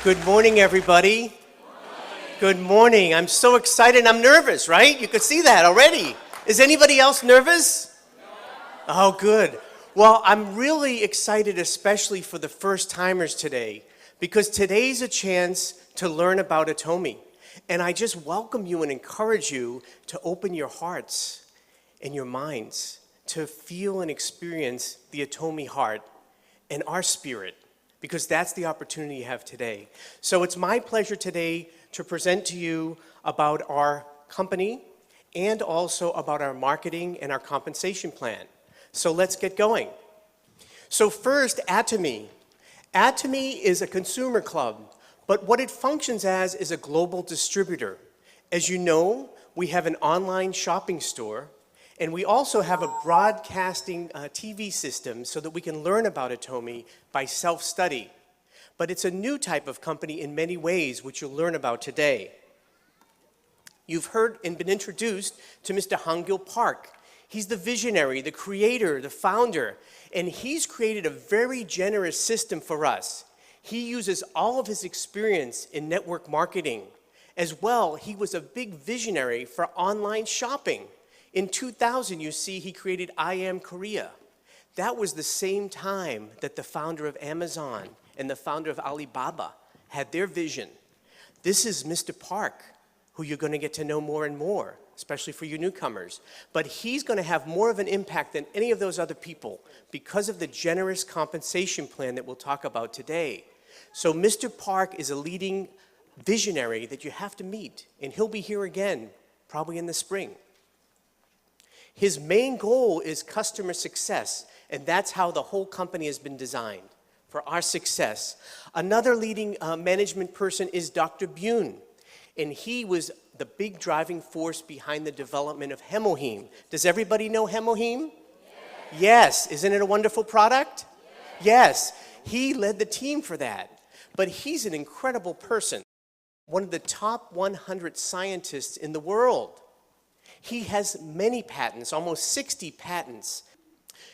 Good morning, everybody. Good morning. I'm so excited. I'm nervous, right? You could see that already. Is anybody else nervous? Oh, good. Well, I'm really excited, especially for the first-timers today, because today's a chance to learn about Atomy. And I just welcome you and encourage you to open your hearts and your minds to feel and experience the Atomy heart and our spirit, because that's the opportunity you have today. So it's my pleasure today to present to you about our company and also about our marketing and our compensation plan. So let's get going. So first, Atomy. Atomy is a consumer club, but what it functions as is a global distributor. As you know, we have an online shopping store, and we also have a broadcasting TV system so that we can learn about Atomy by self-study. But it's a new type of company in many ways, which you'll learn about today. You've heard and been introduced to Mr. Hangil Park. He's the visionary, the creator, the founder, and he's created a very generous system for us. He uses all of his experience in network marketing. As well, he was a big visionary for online shopping. In 2000, you see, he created I Am Korea. That was the same time that the founder of Amazon and the founder of Alibaba had their vision. This is Mr. Park, who you're going to get to know more and more, especially for you newcomers. But he's going to have more of an impact than any of those other people because of the generous compensation plan that we'll talk about today. So Mr. Park is a leading visionary that you have to meet, and he'll be here again, probably in the spring. His main goal is customer success, and that's how the whole company has been designed, for our success. Another leading management person is Dr. Bune, and he was the big driving force behind the development of Hemoheme. Does everybody know Hemoheme? Yes. Isn't it a wonderful product? Yes. He led the team for that. But he's an incredible person, one of the top 100 scientists in the world. He has many patents, almost 60 patents.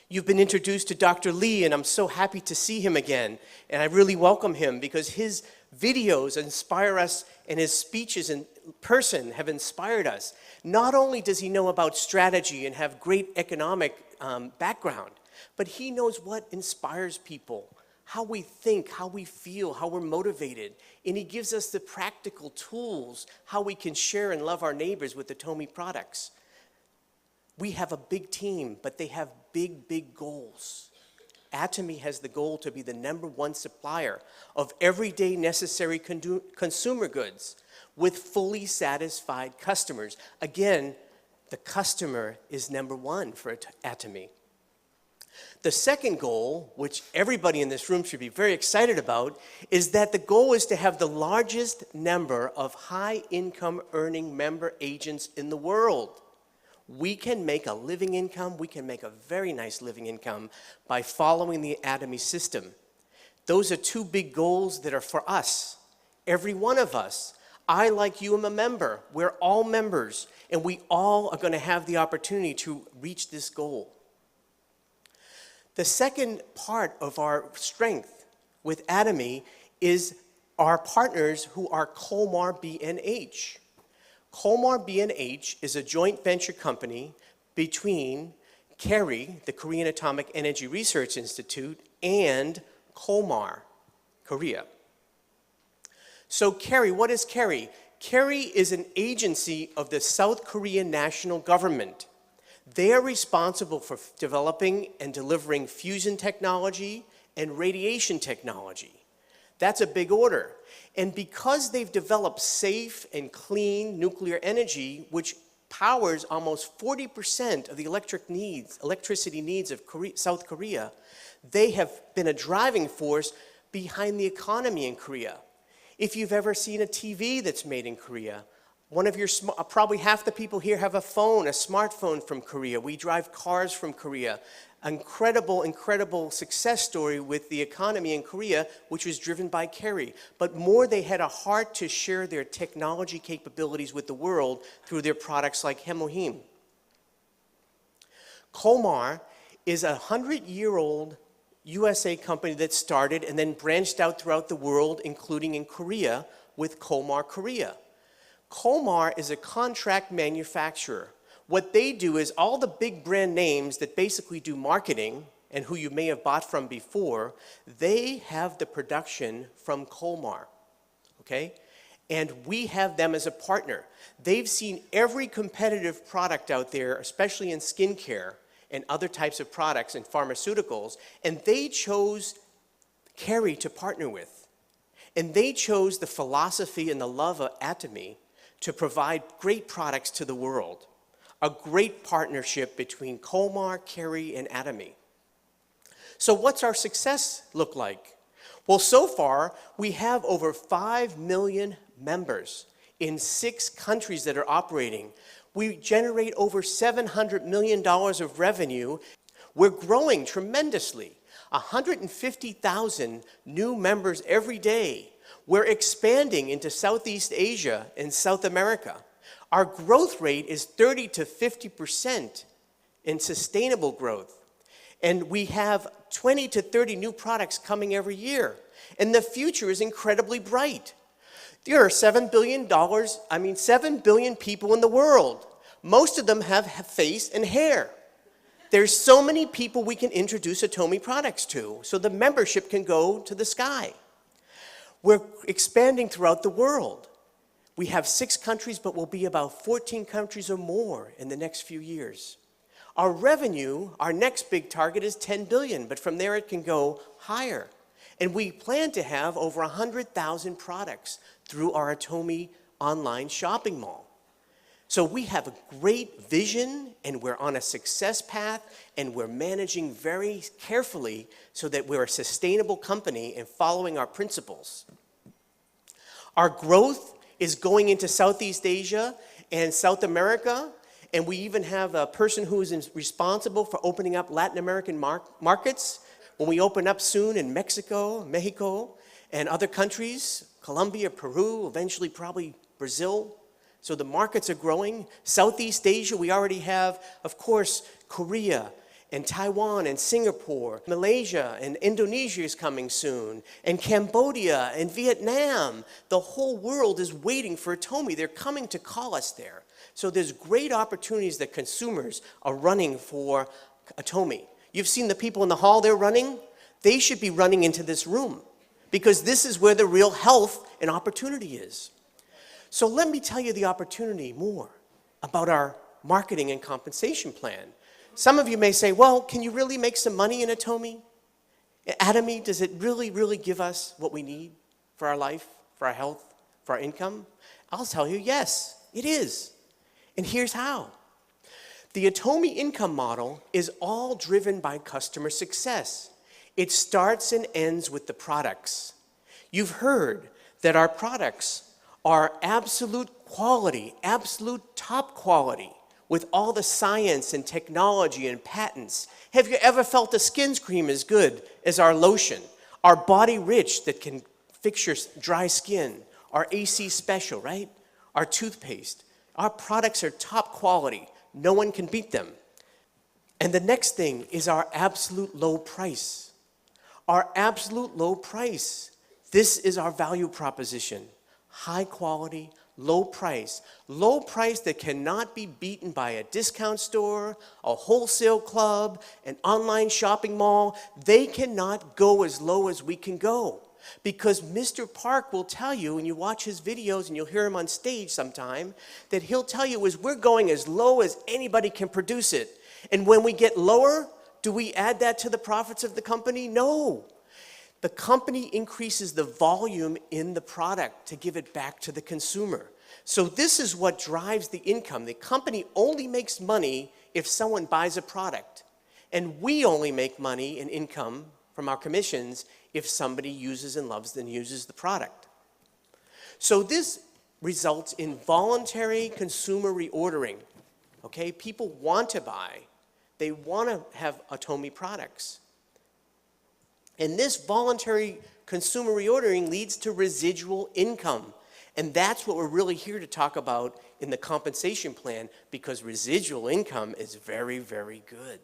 You've been introduced to Dr. Lee, and I'm so happy to see him again. And I really welcome him because his videos inspire us, and his speeches in person have inspired us. Not only does he know about strategy and have great economic background, but he knows what inspires people, how we think, how we feel, how we're motivated. And he gives us the practical tools, how we can share and love our neighbors with the Atomy products. We have a big team, but they have big, big goals. Atomy has the goal to be the #1 supplier of everyday necessary consumer goods with fully satisfied customers. Again, the customer is #1 for Atomy. The second goal, which everybody in this room should be very excited about, is that the goal is to have the largest number of high-income earning member agents in the world. We can make a living income, we can make a very nice living income by following the Atomy system. Those are two big goals that are for us, every one of us. I, like you, am a member. We're all members, and we all are going to have the opportunity to reach this goal. The second part of our strength with Atomy is our partners who are Kolmar B&H. Kolmar B&H is a joint venture company between KERI, the Korean Atomic Energy Research Institute, and Kolmar, Korea. So KERI, what is KERI? KERI is an agency of the South Korean national government. They are responsible for developing and delivering fusion technology and radiation technology. That's a big order. And because they've developed safe and clean nuclear energy, which powers almost 40% of the electricity needs of South Korea, they have been a driving force behind the economy in Korea. If you've ever seen a TV that's made in Korea, probably half the people here have a smartphone from Korea. We drive cars from Korea. Incredible, incredible success story with the economy in Korea, which was driven by KERI. But more, they had a heart to share their technology capabilities with the world through their products like Hemoheme. Kolmar is a 100-year-old USA company that started and then branched out throughout the world, including in Korea with Kolmar Korea. Kolmar is a contract manufacturer. What they do is all the big brand names that basically do marketing and who you may have bought from before, they have the production from Kolmar, okay? And we have them as a partner. They've seen every competitive product out there, especially in skincare and other types of products and pharmaceuticals, and they chose Kerry to partner with. And they chose the philosophy and the love of Atomy to provide great products to the world. A great partnership between Kolmar, Kerry, and Atomy. So what's our success look like? Well, so far, we have over 5 million members in 6 countries that are operating. We generate over $700 million of revenue. We're growing tremendously. 150,000 new members every day. We're expanding into Southeast Asia and South America. Our growth rate is 30 to 50% in sustainable growth. And we have 20 to 30 new products coming every year. And the future is incredibly bright. There are 7 billion people in the world. Most of them have face and hair. There's so many people we can introduce Atomy products to, so the membership can go to the sky. We're expanding throughout the world. We have 6 countries, but we'll be about 14 countries or more in the next few years. Our revenue, our next big target is 10 billion, but from there it can go higher. And we plan to have over 100,000 products through our Atomy online shopping mall. So we have a great vision, and we're on a success path, and we're managing very carefully so that we're a sustainable company and following our principles. Our growth is going into Southeast Asia and South America, and we even have a person who is responsible for opening up Latin American markets. When we open up soon in Mexico, and other countries, Colombia, Peru, eventually probably Brazil. So the markets are growing. Southeast Asia, we already have, of course, Korea and Taiwan and Singapore. Malaysia and Indonesia is coming soon. And Cambodia and Vietnam. The whole world is waiting for Atomy. They're coming to call us there. So there's great opportunities that consumers are running for Atomy. You've seen the people in the hall they're running? They should be running into this room because this is where the real health and opportunity is. So let me tell you the opportunity more about our marketing and compensation plan. Some of you may say, well, can you really make some money in Atomy? Atomy, does it really give us what we need for our life, for our health, for our income? I'll tell you, yes, it is. And here's how. The Atomy income model is all driven by customer success. It starts and ends with the products. You've heard that our products are absolute quality, absolute top quality, with all the science and technology and patents. Have you ever felt a skin cream as good as our lotion? Our Body Rich that can fix your dry skin. Our AC Special, right? Our toothpaste. Our products are top quality. No one can beat them. And the next thing is our absolute low price. Our absolute low price. This is our value proposition. High quality, low price. Low price that cannot be beaten by a discount store, a wholesale club, an online shopping mall. They cannot go as low as we can go. Because Mr. Park will tell you, and you watch his videos and you'll hear him on stage sometime, that he'll tell you is we're going as low as anybody can produce it. And when we get lower, do we add that to the profits of the company? No. The company increases the volume in the product to give it back to the consumer. So this is what drives the income. The company only makes money if someone buys a product. And we only make money and income from our commissions if somebody uses and loves and uses the product. So this results in voluntary consumer reordering. Okay, people want to buy. They want to have Atomy products. And this voluntary consumer reordering leads to residual income. And that's what we're really here to talk about in the compensation plan, because residual income is very, very good.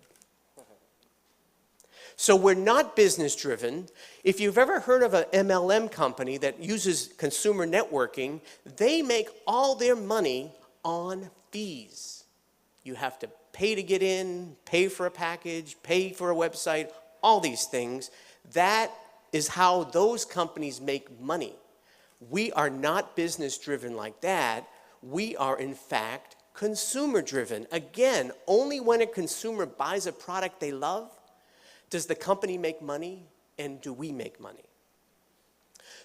So we're not business driven. If you've ever heard of an MLM company that uses consumer networking, they make all their money on fees. You have to pay to get in, pay for a package, pay for a website, all these things. That is how those companies make money. We are not business driven like that. We are in fact consumer driven. Again, only when a consumer buys a product they love does the company make money, and do we make money.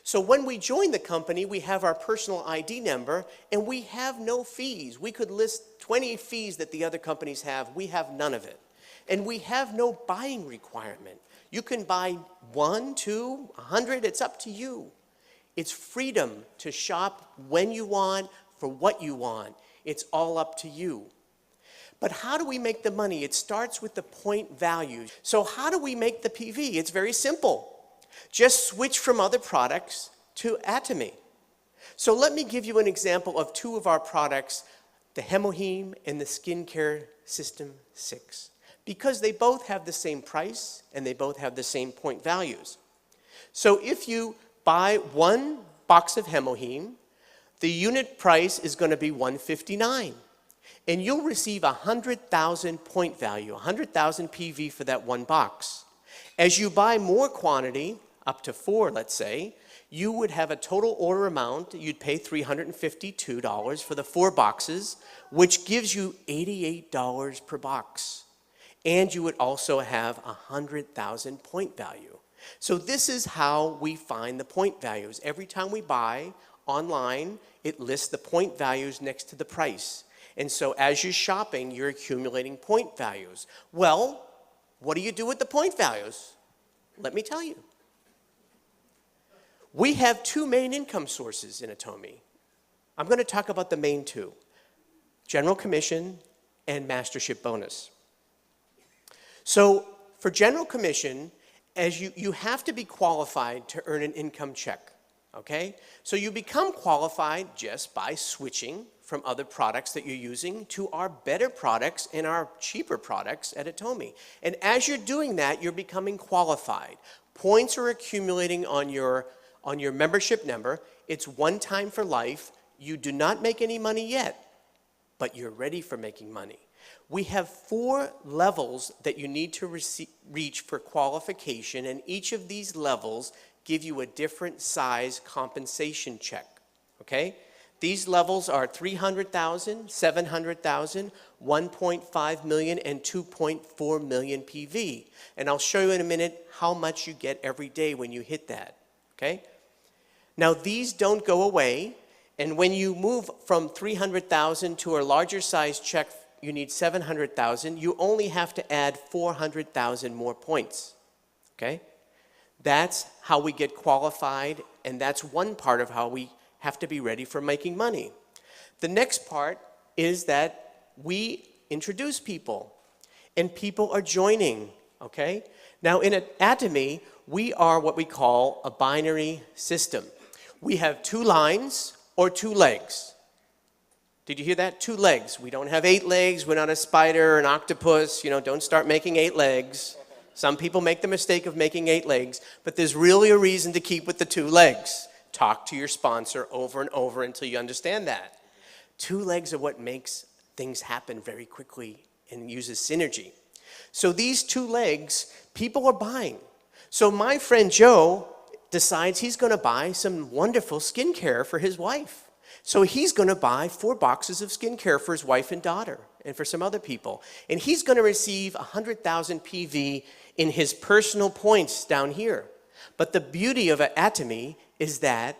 So when we join the company, we have our personal ID number, and we have no fees. We could list 20 fees that the other companies have. We have none of it. And we have no buying requirement. You can buy 1, 2, 100, it's up to you. It's freedom to shop when you want, for what you want. It's all up to you. But how do we make the money? It starts with the point values. So how do we make the PV? It's very simple. Just switch from other products to Atomy. So let me give you an example of two of our products, the Hemoheme and the Skincare System 6, because they both have the same price and they both have the same point values. So if you buy one box of Hemoheme, the unit price is going to be $159. And you'll receive 100,000 point value, 100,000 PV for that one box. As you buy more quantity, up to 4, let's say, you would have a total order amount. You'd pay $352 for the 4 boxes, which gives you $88 per box. And you would also have 100,000 point value. So this is how we find the point values. Every time we buy online, it lists the point values next to the price. And so as you're shopping, you're accumulating point values. Well, what do you do with the point values? Let me tell you. We have 2 main income sources in Atomy. I'm going to talk about the main 2, General Commission and Mastership Bonus. So for General Commission, as you have to be qualified to earn an income check, okay? So you become qualified just by switching from other products that you're using to our better products and our cheaper products at Atomy. And as you're doing that, you're becoming qualified. Points are accumulating on your membership number. It's one time for life. You do not make any money yet, but you're ready for making money. We have 4 levels that you need to reach for qualification, and each of these levels give you a different size compensation check, okay? These levels are 300,000, 700,000, 1.5 million, and 2.4 million PV. And I'll show you in a minute how much you get every day when you hit that, okay? Now these don't go away, and when you move from 300,000 to a larger size check, you need 700,000, you only have to add 400,000 more points, okay? That's how we get qualified, and that's one part of how we have to be ready for making money. The next part is that we introduce people, and people are joining, okay? Now in Atomy, we are what we call a binary system. We have 2 lines or 2 legs. Did you hear that? 2 legs. We don't have 8 legs. We're not a spider, an octopus. You know, don't start making 8 legs. Some people make the mistake of making 8 legs, but there's really a reason to keep with the 2 legs. Talk to your sponsor over and over until you understand that. 2 legs are what makes things happen very quickly and uses synergy. So these 2 legs, people are buying. So my friend Joe decides he's going to buy some wonderful skincare for his wife. So he's going to buy 4 boxes of skincare for his wife and daughter and for some other people. And he's going to receive 100,000 PV in his personal points down here. But the beauty of Atomy is that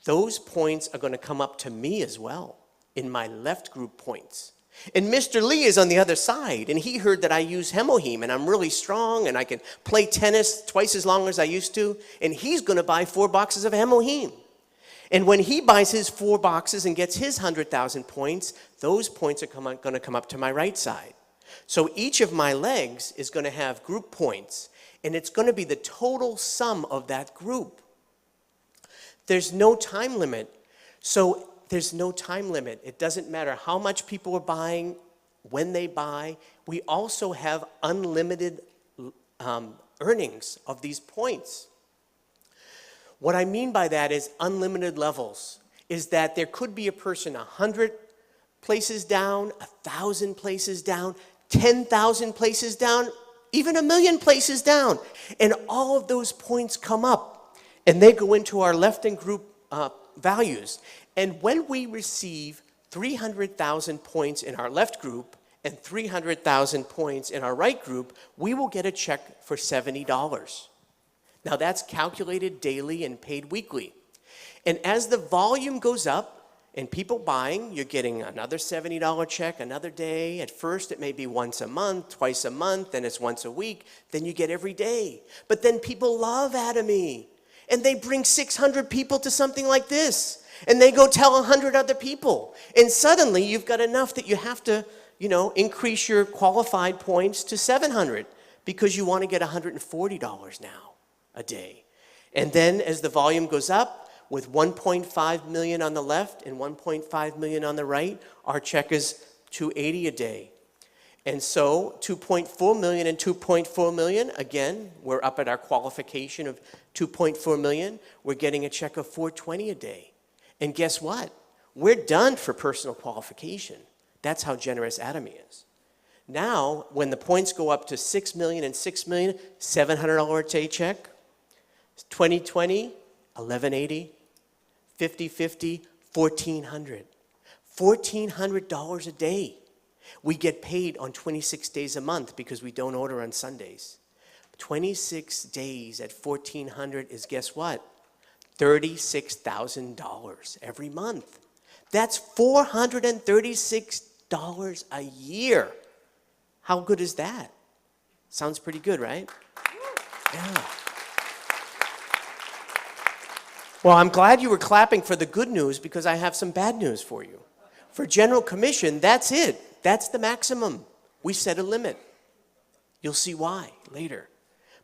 those points are going to come up to me as well in my left group points. And Mr. Lee is on the other side, and he heard that I use Hemoheme, and I'm really strong, and I can play tennis twice as long as I used to, and he's going to buy 4 boxes of Hemoheme. And when he buys his 4 boxes and gets his 100,000 points, those points are going to come up to my right side. So each of my legs is going to have group points, and it's going to be the total sum of that group. There's no time limit. So there's no time limit. It doesn't matter how much people are buying, when they buy. We also have unlimited earnings of these points. What I mean by that is unlimited levels, is that there could be a person 100 places down, 1,000 places down, 10,000 places down, even 1,000,000 places down. And all of those points come up and they go into our left and group values. And when we receive 300,000 points in our left group and 300,000 points in our right group, we will get a check for $70. Now that's calculated daily and paid weekly. And as the volume goes up and people buying, you're getting another $70 check another day. At first it may be once a month, twice a month, then it's once a week, then you get every day. But then people love Atomy and they bring 600 people to something like this and they go tell 100 other people. And suddenly you've got enough that you have to, increase your qualified points to 700 because you want to get $140 now a day. And then as the volume goes up, with 1.5 million on the left and 1.5 million on the right, our check is $280 a day. And so 2.4 million and 2.4 million, again, we're up at our qualification of 2.4 million. We're getting a check of $420 a day. And guess what? We're done for personal qualification. That's how generous Atomy is. Now, when the points go up to 6 million and 6 million, $700 a day check. 2020, $1,180, 50/50, $1,400. $1,400 a day. We get paid on 26 days a month because we don't order on Sundays. 26 days at $1,400 is, guess what? $36,000 every month. That's $436 a year. How good is that? Sounds pretty good, right? Yeah. Well, I'm glad you were clapping for the good news because I have some bad news for you. For general commission, that's it. That's the maximum. We set a limit. You'll see why later.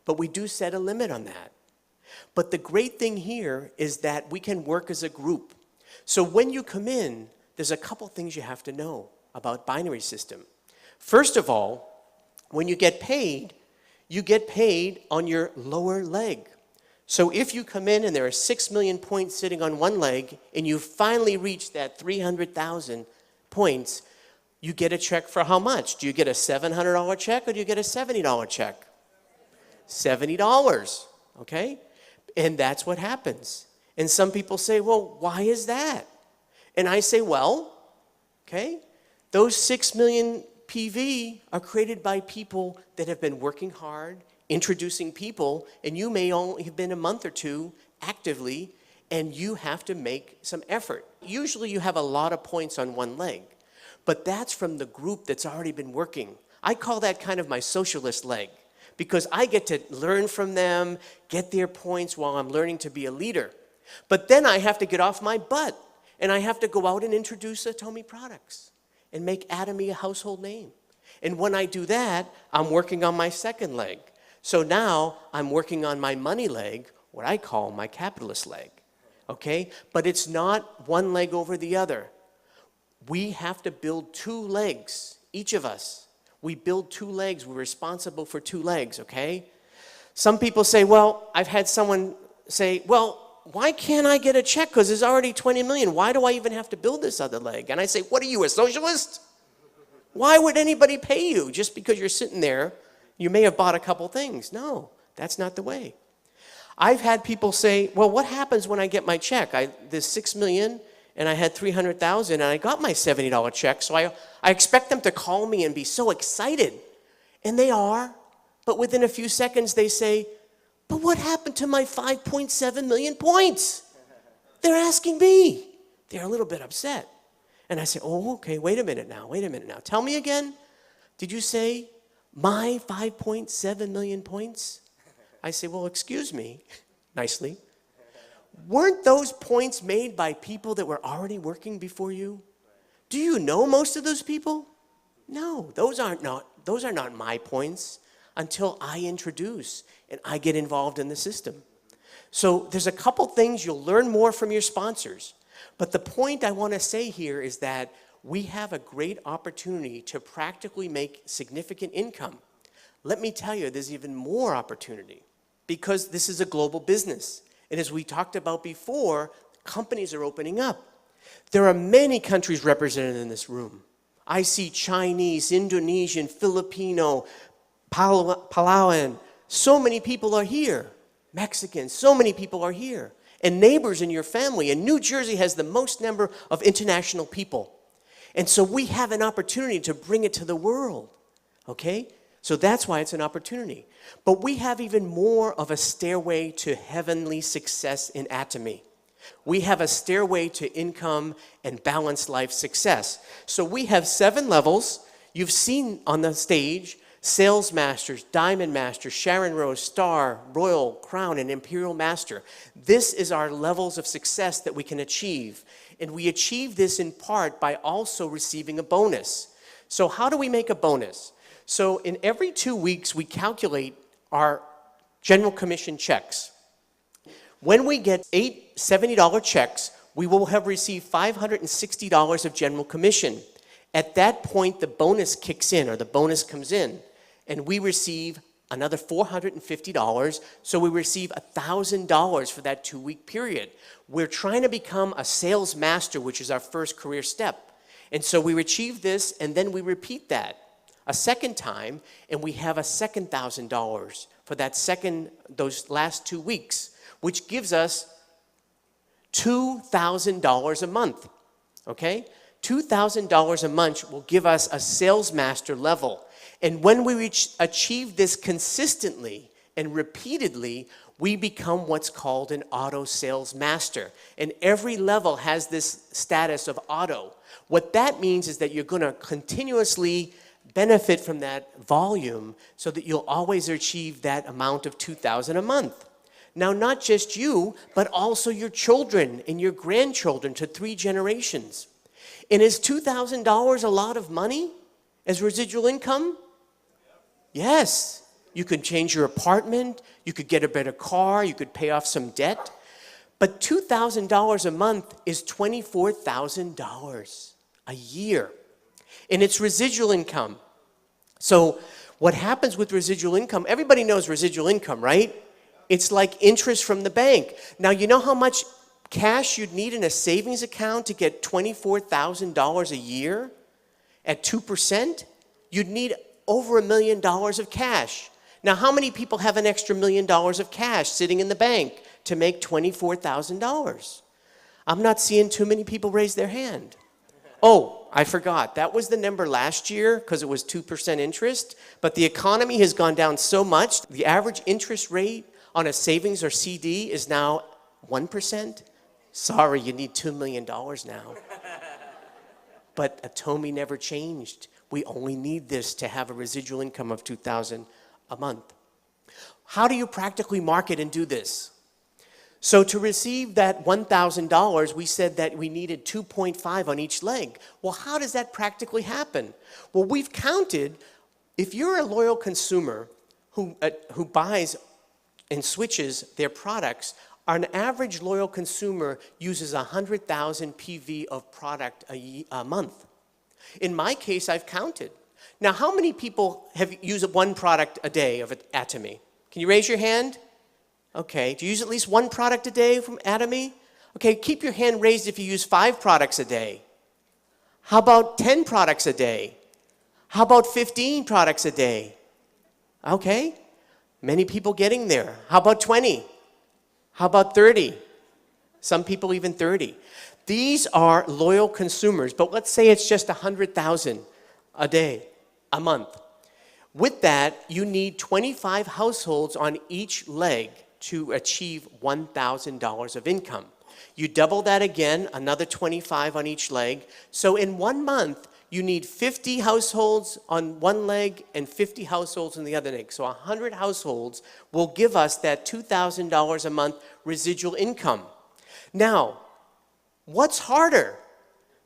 But we do set a limit on that. But the great thing here is that we can work as a group. So when you come in, there's a couple things you have to know about binary system. First of all, when you get paid on your lower leg. So if you come in and there are 6 million points sitting on one leg and you finally reach that 300,000 points, you get a check for how much? Do you get a $700 check or do you get a $70 check? $70, okay? And that's what happens. And some people say, well, why is that? And I say, well, okay, those 6 million PV are created by people that have been working hard, introducing people, and you may only have been a month or two actively, and you have to make some effort. Usually you have a lot of points on one leg, but that's from the group that's already been working. I call that kind of my socialist leg, because I get to learn from them, get their points while I'm learning to be a leader. But then I have to get off my butt, and I have to go out and introduce Atomy products and make Atomy a household name. And when I do that, I'm working on my second leg. So now I'm working on my money leg, what I call my capitalist leg, okay? But it's not one leg over the other. We have to build two legs, each of us. We build two legs. We're responsible for two legs, okay? Some people say, well, I've had someone say, well, why can't I get a check? Because there's already 20 million. Why do I even have to build this other leg? And I say, what are you, a socialist? Why would anybody pay you just because you're sitting there? You may have bought a couple things. No, that's not the way. I've had people say, well, what happens when I get my check? There's 6 million and I had 300,000 and I got my $70 check. So I expect them to call me and be so excited. And they are. But within a few seconds they say, but what happened to my 5.7 million points? They're asking me. They're a little bit upset. And I say, oh, okay, wait a minute now. Tell me again, did you say my 5.7 million points? I say, well, excuse me, nicely. Weren't those points made by people that were already working before you? Do you know most of those people? No, those are not my points until I introduce and I get involved in the system. So there's a couple things you'll learn more from your sponsors. But the point I want to say here is that we have a great opportunity to practically make significant income. Let me tell you, there's even more opportunity because this is a global business. And as we talked about before, companies are opening up. There are many countries represented in this room. I see Chinese, Indonesian, Filipino, Palauan. So many people are here. Mexicans, so many people are here. And neighbors in your family. And New Jersey has the most number of international people. And so we have an opportunity to bring it to the world. Okay? So that's why it's an opportunity. But we have even more of a stairway to heavenly success in Atomy. We have a stairway to income and balanced life success. So we have 7 levels. You've seen on the stage Sales Masters, Diamond Master, Sharon Rose, Star, Royal, Crown, and Imperial Master. This is our levels of success that we can achieve. And we achieve this in part by also receiving a bonus. So how do we make a bonus? So in every 2 weeks, we calculate our general commission checks. When we get 8 $70 checks, we will have received $560 of general commission. At that point, the bonus kicks in, or the bonus comes in, and we receive another $450, so we receive $1,000 for that 2-week period. We're trying to become a sales master, which is our first career step. And so we achieve this, and then we repeat that a second time, and we have a second $1,000 for those last 2 weeks, which gives us $2,000 a month, okay? $2,000 a month will give us a sales master level. And when we achieve this consistently and repeatedly, we become what's called an auto sales master. And every level has this status of auto. What that means is that you're going to continuously benefit from that volume so that you'll always achieve that amount of $2,000 a month. Now, not just you, but also your children and your grandchildren to 3 generations. And is $2,000 a lot of money as residual income? Yes. You could change your apartment, you could get a better car, you could pay off some debt. But $2,000 a month is $24,000 a year. And it's residual income. So what happens with residual income, everybody knows residual income, right? It's like interest from the bank. Now, you know how much cash you'd need in a savings account to get $24,000 a year at 2%? You'd need over $1 million of cash. Now, how many people have an extra $1 million of cash sitting in the bank to make $24,000? I'm not seeing too many people raise their hand. Oh, I forgot. That was the number last year because it was 2% interest. But the economy has gone down so much. The average interest rate on a savings or CD is now 1%. Sorry, you need $2 million now. But Atomy never changed. We only need this to have a residual income of $2,000 a month. How do you practically market and do this? So to receive that $1,000, we said that we needed 2.5 on each leg. Well, how does that practically happen? Well, we've counted, if you're a loyal consumer who buys and switches their products, an average loyal consumer uses 100,000 PV of product a month. In my case, I've counted. Now, how many people have used 1 product a day of Atomy? Can you raise your hand? Okay, do you use at least 1 product a day from Atomy? Okay, keep your hand raised if you use 5 products a day. How about 10 products a day? How about 15 products a day? Okay, many people getting there. How about 20? How about 30? Some people even 30. These are loyal consumers, but let's say it's just 100,000 a day, a month. With that, you need 25 households on each leg to achieve $1,000 of income. You double that again, another 25 on each leg. So in 1 month, you need 50 households on one leg and 50 households on the other leg. So 100 households will give us that $2,000 a month residual income. Now, what's harder?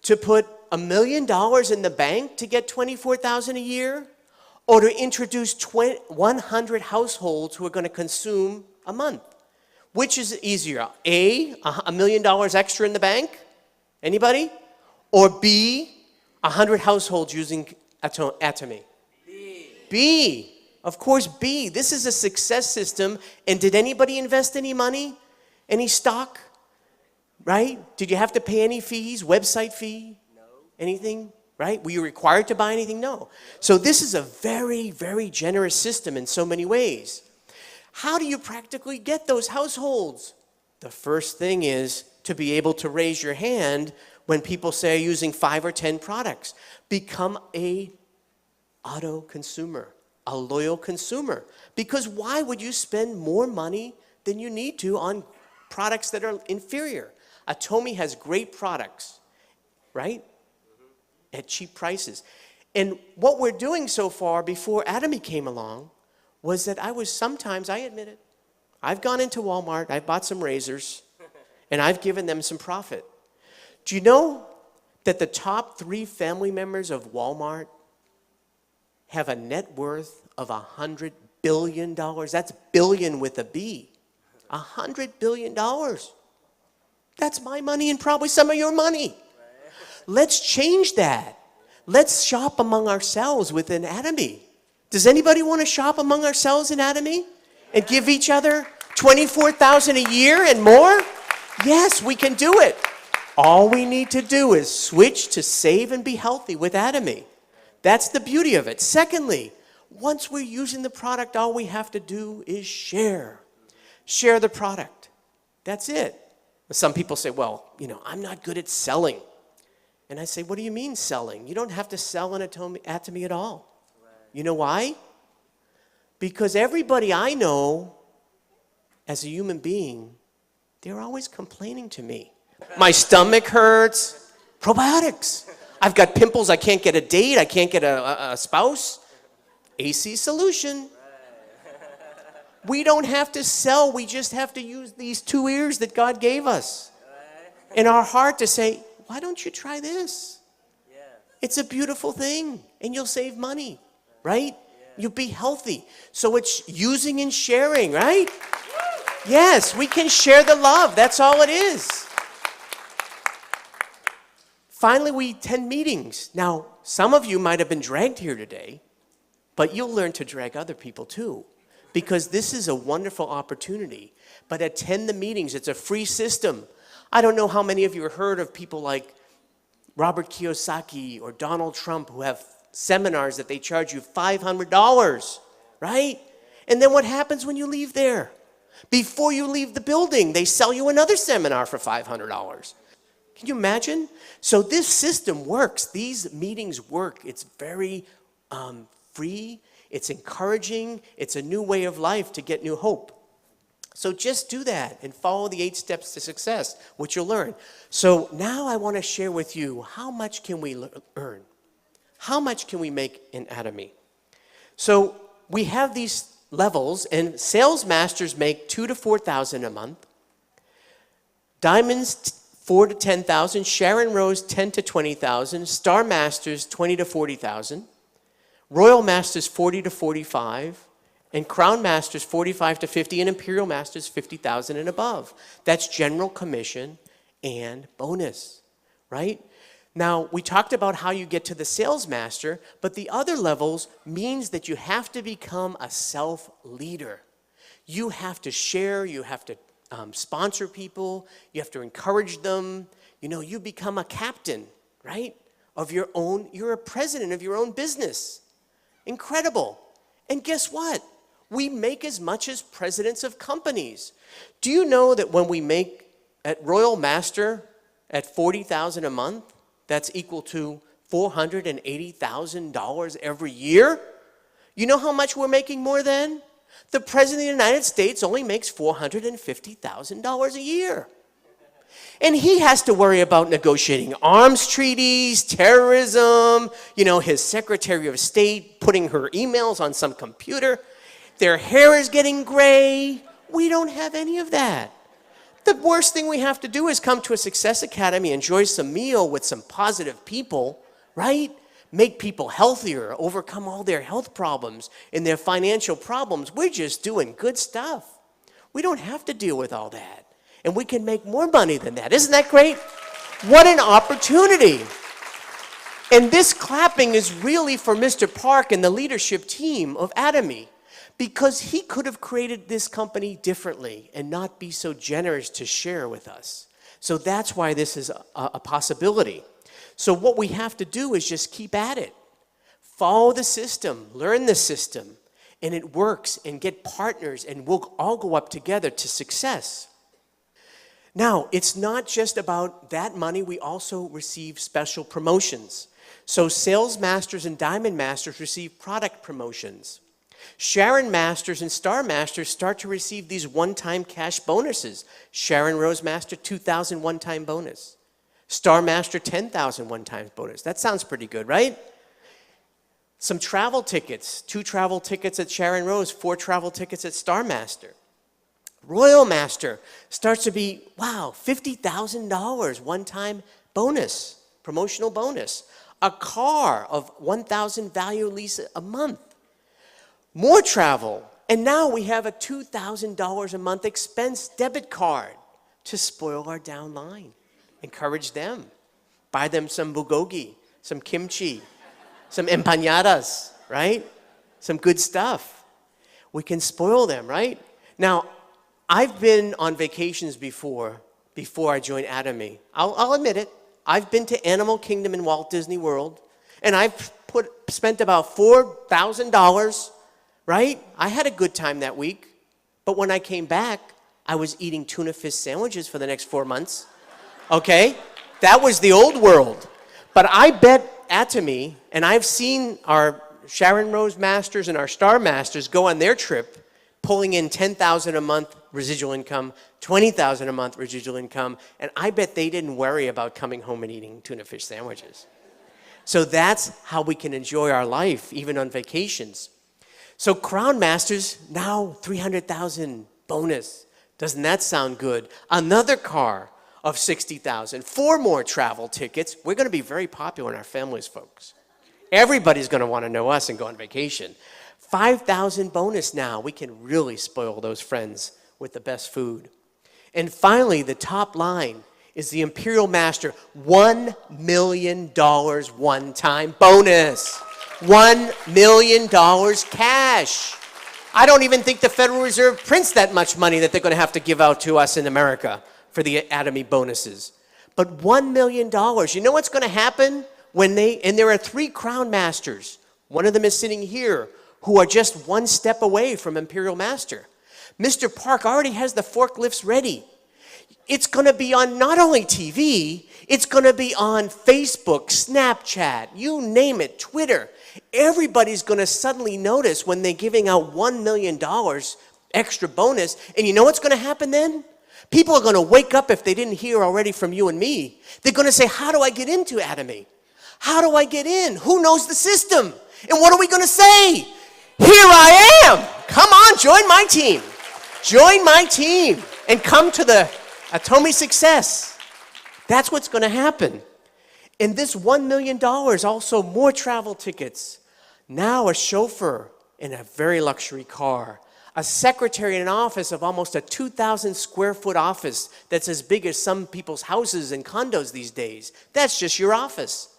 To put $1 million in the bank to get $24,000 a year? Or to introduce 100 households who are going to consume a month? Which is easier? A, $1 million extra in the bank? Anybody? Or B, 100 households using Atomy? B. Of course, B. This is a success system. And did anybody invest any money? Any stock? Right? Did you have to pay any fees? Website fee? No. Anything? Right? Were you required to buy anything? No. So this is a very, very generous system in so many ways. How do you practically get those households? The first thing is to be able to raise your hand when people say using 5 or 10 products. Become a auto consumer, a loyal consumer. Because why would you spend more money than you need to on products that are inferior? Atomy has great products, right? At cheap prices. And what we're doing so far before Atomy came along was that I admit it, I've gone into Walmart, I've bought some razors, and I've given them some profit. Do you know that the top 3 family members of Walmart have a net worth of $100 billion? That's billion with a B. $100 billion. That's my money and probably some of your money. Let's change that. Let's shop among ourselves within Atomy. Does anybody want to shop among ourselves in Atomy and give each other $24,000 a year and more? Yes, we can do it. All we need to do is switch to save and be healthy with Atomy. That's the beauty of it. Secondly, once we're using the product, all we have to do is share. Share the product. That's it. Some people say, well, I'm not good at selling. And I say, what do you mean selling? You don't have to sell an Atomy at all. Right. You know why? Because everybody I know as a human being, they're always complaining to me. My stomach hurts. Probiotics. I've got pimples. I can't get a date. I can't get a spouse. AC solution. We don't have to sell. We just have to use these 2 ears that God gave us in our heart to say, why don't you try this? Yeah. It's a beautiful thing, and you'll save money, right? Yeah. You'll be healthy. So it's using and sharing, right? Yes, we can share the love. That's all it is. Finally, we attend meetings. Now, some of you might have been dragged here today, but you'll learn to drag other people too, because this is a wonderful opportunity. But attend the meetings. It's a free system. I don't know how many of you have heard of people like Robert Kiyosaki or Donald Trump who have seminars that they charge you $500, right? And then what happens when you leave there? Before you leave the building, they sell you another seminar for $500. Can you imagine? So this system works. These meetings work. It's very free. It's encouraging. It's a new way of life to get new hope. So just do that and follow the 8 steps to success, which you'll learn. So now I want to share with you, how much can we earn? How much can we make in Atomy? So we have these levels, and sales masters make $2,000 to $4,000 a month. Diamonds, $4,000 to $10,000. Sharon Rose, $10,000 to $20,000. Star Masters, $20,000 to $40,000. Royal Masters, $40,000 to $45,000. And Crown Masters, $45,000 to $50,000, and Imperial Masters, $50,000 and above. That's general commission and bonus, right? Now, we talked about how you get to the sales master, but the other levels means that you have to become a self-leader. You have to share, you have to sponsor people, you have to encourage them. You become a captain, right? You're a president of your own business. Incredible. And guess what? We make as much as presidents of companies. Do you know that when we make at Royal Master at $40,000 a month, that's equal to $480,000 every year? You know how much we're making more than? The President of the United States only makes $450,000 a year. And he has to worry about negotiating arms treaties, terrorism, his Secretary of State putting her emails on some computer. Their hair is getting gray. We don't have any of that. The worst thing we have to do is come to a Success Academy, enjoy some meal with some positive people, right? Make people healthier, overcome all their health problems and their financial problems. We're just doing good stuff. We don't have to deal with all that. And we can make more money than that. Isn't that great? What an opportunity. And this clapping is really for Mr. Park and the leadership team of Atomy. because he could have created this company differently and not be so generous to share with us. So that's why this is a possibility. So what we have to do is just keep at it. Follow the system, learn the system, and it works, and get partners, and we'll all go up together to success. Now, it's not just about that money. We also receive special promotions. So Sales Masters and Diamond Masters receive product promotions. Sharon Masters and Star Masters start to receive these one-time cash bonuses. Sharon Rose Master, $2,000 one-time bonus. Star Master, $10,000 one-time bonus. That sounds pretty good, right? Some travel tickets, 2 travel tickets at Sharon Rose, 4 travel tickets at Star Master. Royal Master starts to be, wow, $50,000 one-time bonus, promotional bonus. A car of $1,000 value lease a month. More travel, and now we have a $2,000 a month expense debit card to spoil our downline. Encourage them. Buy them some bulgogi, some kimchi, some empanadas, right? Some good stuff. We can spoil them, right? Now, I've been on vacations before I joined Atomy. I'll admit it. I've been to Animal Kingdom in Walt Disney World, and I've spent about $4,000, right? I had a good time that week, but when I came back, I was eating tuna fish sandwiches for the next 4 months, okay? That was the old world. But I bet Atomy, and I've seen our Sharon Rose Masters and our Star Masters go on their trip, pulling in $10,000 a month residual income, $20,000 a month residual income, and I bet they didn't worry about coming home and eating tuna fish sandwiches. So that's how we can enjoy our life, even on vacations. So Crown Masters, now $300,000 bonus. Doesn't that sound good? Another car of $60,000, 4 more travel tickets. We're going to be very popular in our families, folks. Everybody's going to want to know us and go on vacation. $5,000 bonus now. We can really spoil those friends with the best food. And finally, the top line is the Imperial Master, $1 million one-time bonus. $1 million cash. I don't even think the Federal Reserve prints that much money that they're going to have to give out to us in America for the Atomy bonuses. But $1 million, you know what's going to happen when and there are 3 Crown Masters. One of them is sitting here, who are just 1 step away from Imperial Master. Mr. Park already has the forklifts ready. It's going to be on not only TV, it's going to be on Facebook, Snapchat, you name it, Twitter. Everybody's going to suddenly notice when they're giving out $1 million extra bonus. And you know what's going to happen then? People are going to wake up if they didn't hear already from you and me. They're going to say, how do I get into Atomy? How do I get in? Who knows the system? And what are we going to say? Here I am. Come on, join my team. Join my team and come to the Atomy success. That's what's going to happen. And this $1 million, also more travel tickets. Now a chauffeur in a very luxury car. A secretary in an office of almost a 2,000 square foot office that's as big as some people's houses and condos these days. That's just your office.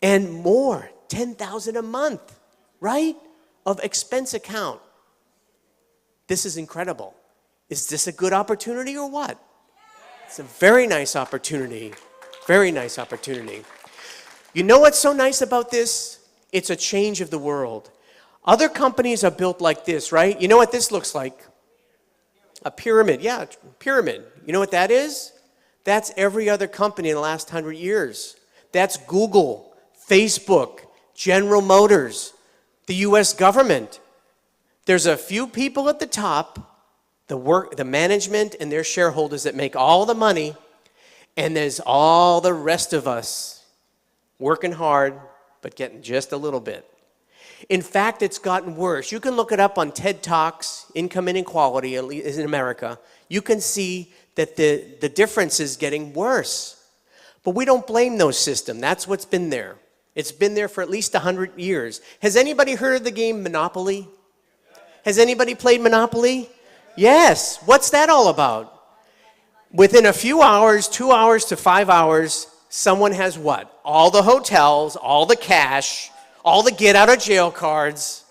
And more, $10,000 a month, right? Of expense account. This is incredible. Is this a good opportunity or what? It's a very nice opportunity. Very nice opportunity. You know what's so nice about this? It's a change of the world. Other companies are built like this, right? You know what this looks like? A pyramid. Yeah, pyramid. You know what that is? That's every other company in the last 100 years. That's Google, Facebook, General Motors, the US government. There's a few people at the top, the management and their shareholders that make all the money, and there's all the rest of us working hard, but getting just a little bit. In fact, it's gotten worse. You can look it up on TED Talks, Income Inequality, at least in America. You can see that the difference is getting worse. But we don't blame those systems. That's what's been there. It's been there for at least 100 years. Has anybody heard of the game Monopoly? Has anybody played Monopoly? Yes. What's that all about? Within a few hours, 2 hours to 5 hours, someone has what? All the hotels, all the cash, all the get out of jail cards.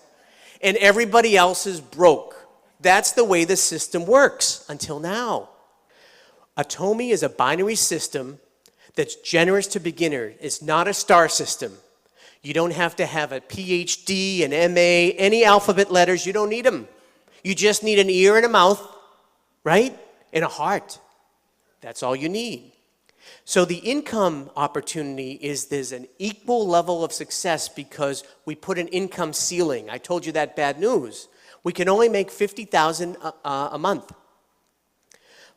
and everybody else is broke. That's the way the system works until now. Atomy is a binary system that's generous to beginners. It's not a star system. You don't have to have a PhD, an MA, any alphabet letters. You don't need them. You just need an ear and a mouth, right? And a heart. That's all you need. So the income opportunity is there's an equal level of success because we put an income ceiling. I told you that bad news. We can only make $50,000 a month.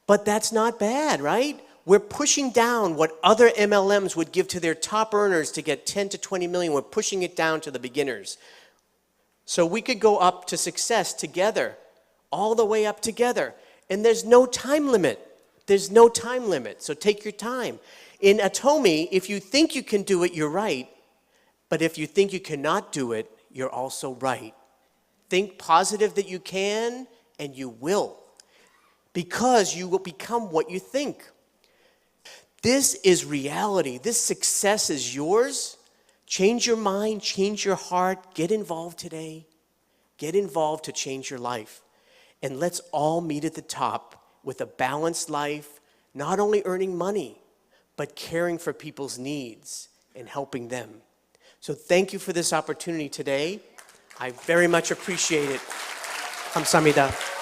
But that's not bad, right? We're pushing down what other MLMs would give to their top earners to get 10 to 20 million. We're pushing it down to the beginners. So we could go up to success together, all the way up together. And there's no time limit. There's no time limit. So take your time. In Atomy, if you think you can do it, you're right. But if you think you cannot do it, you're also right. Think positive that you can, and you will. Because you will become what you think. This is reality. This success is yours. Change your mind, change your heart. Get involved today. Get involved to change your life. And let's all meet at the top with a balanced life, not only earning money, but caring for people's needs and helping them. So thank you for this opportunity today. I very much appreciate it. 감사합니다.